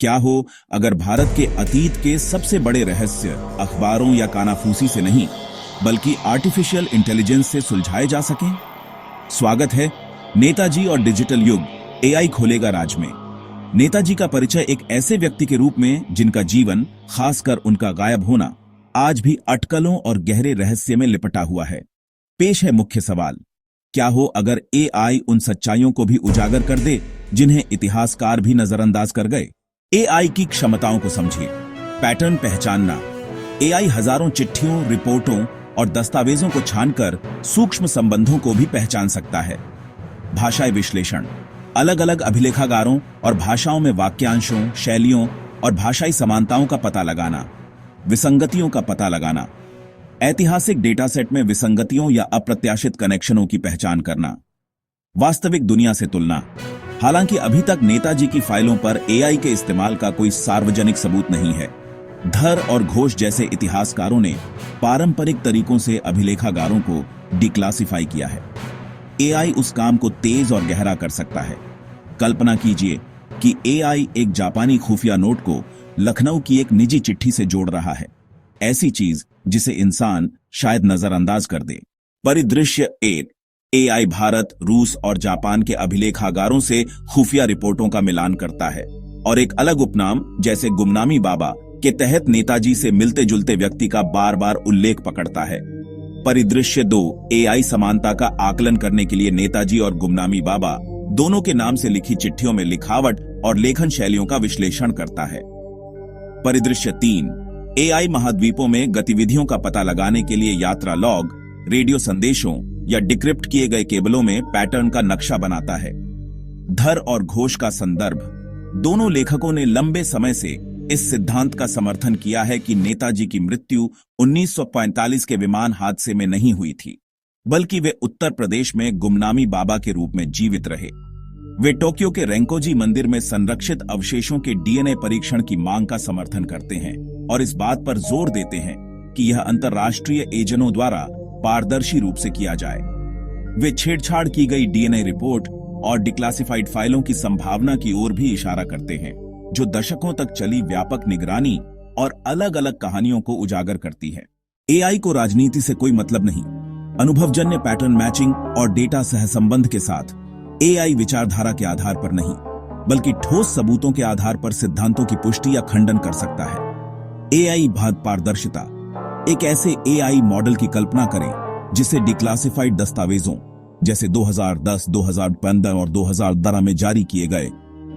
क्या हो अगर भारत के अतीत के सबसे बड़े रहस्य अखबारों या कानाफूसी से नहीं बल्कि आर्टिफिशियल इंटेलिजेंस से सुलझाए जा सकें? स्वागत है नेताजी और डिजिटल युग एआई खोलेगा राज में। नेताजी का परिचय एक ऐसे व्यक्ति के रूप में जिनका जीवन, खासकर उनका गायब होना, आज भी अटकलों और गहरे रहस्य में लिपटा हुआ है। पेश है मुख्य सवाल, क्या हो अगर एआई उन सच्चाइयों को भी उजागर कर दे जिन्हें इतिहासकार भी नजरअंदाज कर गए। एआई की क्षमताओं को समझिए। पैटर्न पहचानना। एआई हजारों चिट्ठियों, रिपोर्टों और दस्तावेजों को छानकर सूक्ष्म संबंधों को भी पहचान सकता है। भाषाई विश्लेषण। अलग अलग अभिलेखागारों और भाषाओं में वाक्यांशों, शैलियों और भाषाई समानताओं का पता लगाना। विसंगतियों का पता लगाना। ऐतिहासिक डेटा सेट में विसंगतियों या अप्रत्याशित कनेक्शनों की पहचान करना। वास्तविक दुनिया से तुलना। हालांकि अभी तक नेताजी की फाइलों पर एआई के इस्तेमाल का कोई सार्वजनिक सबूत नहीं है। धर और घोष जैसे इतिहासकारों ने पारंपरिक तरीकों से अभिलेखागारों को डिक्लासिफाई किया है। एआई उस काम को तेज और गहरा कर सकता है। कल्पना कीजिए कि एआई एक जापानी खुफिया नोट को लखनऊ की एक निजी चिट्ठी से जोड़ रहा है, ऐसी चीज जिसे इंसान शायद नजरअंदाज कर दे। परिदृश्य 1। एआई भारत, रूस और जापान के अभिलेखागारों से खुफिया रिपोर्टों का मिलान करता है और एक अलग उपनाम जैसे गुमनामी बाबा के तहत नेताजी से मिलते जुलते व्यक्ति का बार बार उल्लेख पकड़ता है। परिदृश्य 2। एआई समानता का आकलन करने के लिए नेताजी और गुमनामी बाबा दोनों के नाम से लिखी चिट्ठियों में लिखावट और लेखन शैलियों का विश्लेषण करता है। परिदृश्य 3। एआई महाद्वीपों में गतिविधियों का पता लगाने के लिए यात्रा लॉग, रेडियो संदेशों या डिक्रिप्ट किए गए केबलों में पैटर्न का नक्शा बनाता है। धर और घोष का संदर्भ। दोनों लेखकों ने लंबे समय से इस सिद्धांत का समर्थन किया है कि नेताजी की मृत्यु 1945 के विमान हादसे में नहीं हुई थी, बल्कि वे उत्तर प्रदेश में गुमनामी बाबा के रूप में जीवित रहे। वे टोक्यो के रेंकोजी मंदिर में संरक्षित अवशेषों के डीएनए परीक्षण की मांग का समर्थन करते हैं और इस बात पर जोर देते हैं कि यह अंतर्राष्ट्रीय एजेंटों द्वारा पारदर्शी रूप से किया जाए। वे छेड़छाड़ की गई डीएनए रिपोर्ट और डिक्लासिफाइड फाइलों की संभावना की ओर भी इशारा करते हैं, जो दशकों तक चली व्यापक निगरानी और अलग अलग कहानियों को उजागर करती है। एआई को राजनीति से कोई मतलब नहीं। अनुभवजन्य पैटर्न मैचिंग और डेटा सहसंबंध के साथ एआई विचारधारा के आधार पर नहीं, बल्कि ठोस सबूतों के आधार पर सिद्धांतों की पुष्टि या खंडन कर सकता है। एआई पारदर्शिता। एक ऐसे एआई मॉडल की कल्पना करें जिसे डिक्लासिफाइड दस्तावेजों जैसे 2010, 2015 और 2012 में जारी किए गए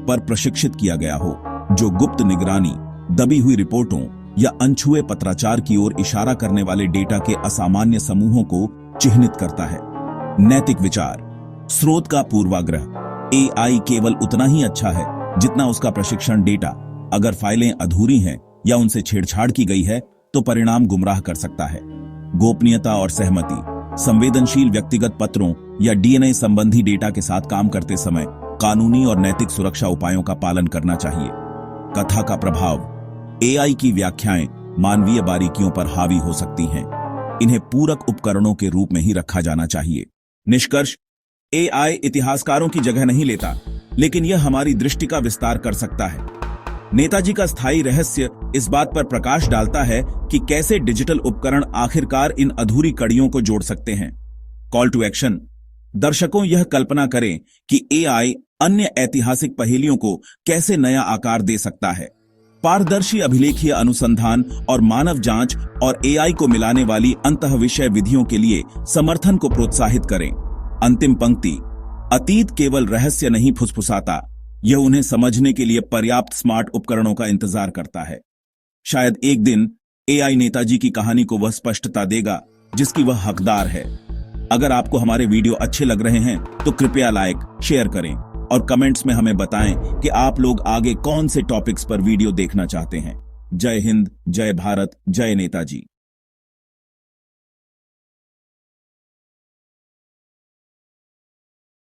पर प्रशिक्षित किया गया हो, जो गुप्त निगरानी, दबी हुई रिपोर्टों या अनछुए पत्राचार की ओर इशारा करने वाले डेटा के असामान्य समूहों को चिह्नित करता है। नैतिक विचार। स्रोत का पूर्वाग्रह। एआई केवल उतना ही अच्छा है जितना उसका प्रशिक्षण डेटा। अगर फाइलें अधूरी हैं या उनसे छेड़छाड़ की गई है तो परिणाम गुमराह कर सकता है। गोपनीयता और सहमति। संवेदनशील व्यक्तिगत पत्रों या डीएनए संबंधी डेटा के साथ काम करते समय कानूनी और नैतिक सुरक्षा उपायों का पालन करना चाहिए। कथा का प्रभाव। एआई की व्याख्याएं मानवीय बारीकियों पर हावी हो सकती हैं। इन्हें पूरक उपकरणों के रूप में ही रखा जाना चाहिए। निष्कर्ष, एआई इतिहासकारों की जगह नहीं लेता, लेकिन यह हमारी दृष्टि का विस्तार कर सकता है। नेताजी का स्थायी रहस्य इस बात पर प्रकाश डालता है कि कैसे डिजिटल उपकरण आखिरकार इन अधूरी कड़ियों को जोड़ सकते हैं। Call to action. दर्शकों, यह कल्पना करें कि एआई अन्य ऐतिहासिक पहेलियों को कैसे नया आकार दे सकता है। पारदर्शी अभिलेखीय अनुसंधान और मानव जांच और एआई को मिलाने वाली अंतःविषय विधियों के लिए समर्थन को प्रोत्साहित करें। अंतिम पंक्ति। अतीत केवल रहस्य नहीं फुसफुसाता, यह उन्हें समझने के लिए पर्याप्त स्मार्ट उपकरणों का इंतजार करता है। शायद एक दिन एआई नेताजी की कहानी को वह स्पष्टता देगा जिसकी वह हकदार है। अगर आपको हमारे वीडियो अच्छे लग रहे हैं तो कृपया लाइक, शेयर करें और कमेंट्स में हमें बताएं कि आप लोग आगे कौन से टॉपिक्स पर वीडियो देखना चाहते हैं। जय हिंद, जय भारत, जय नेताजी।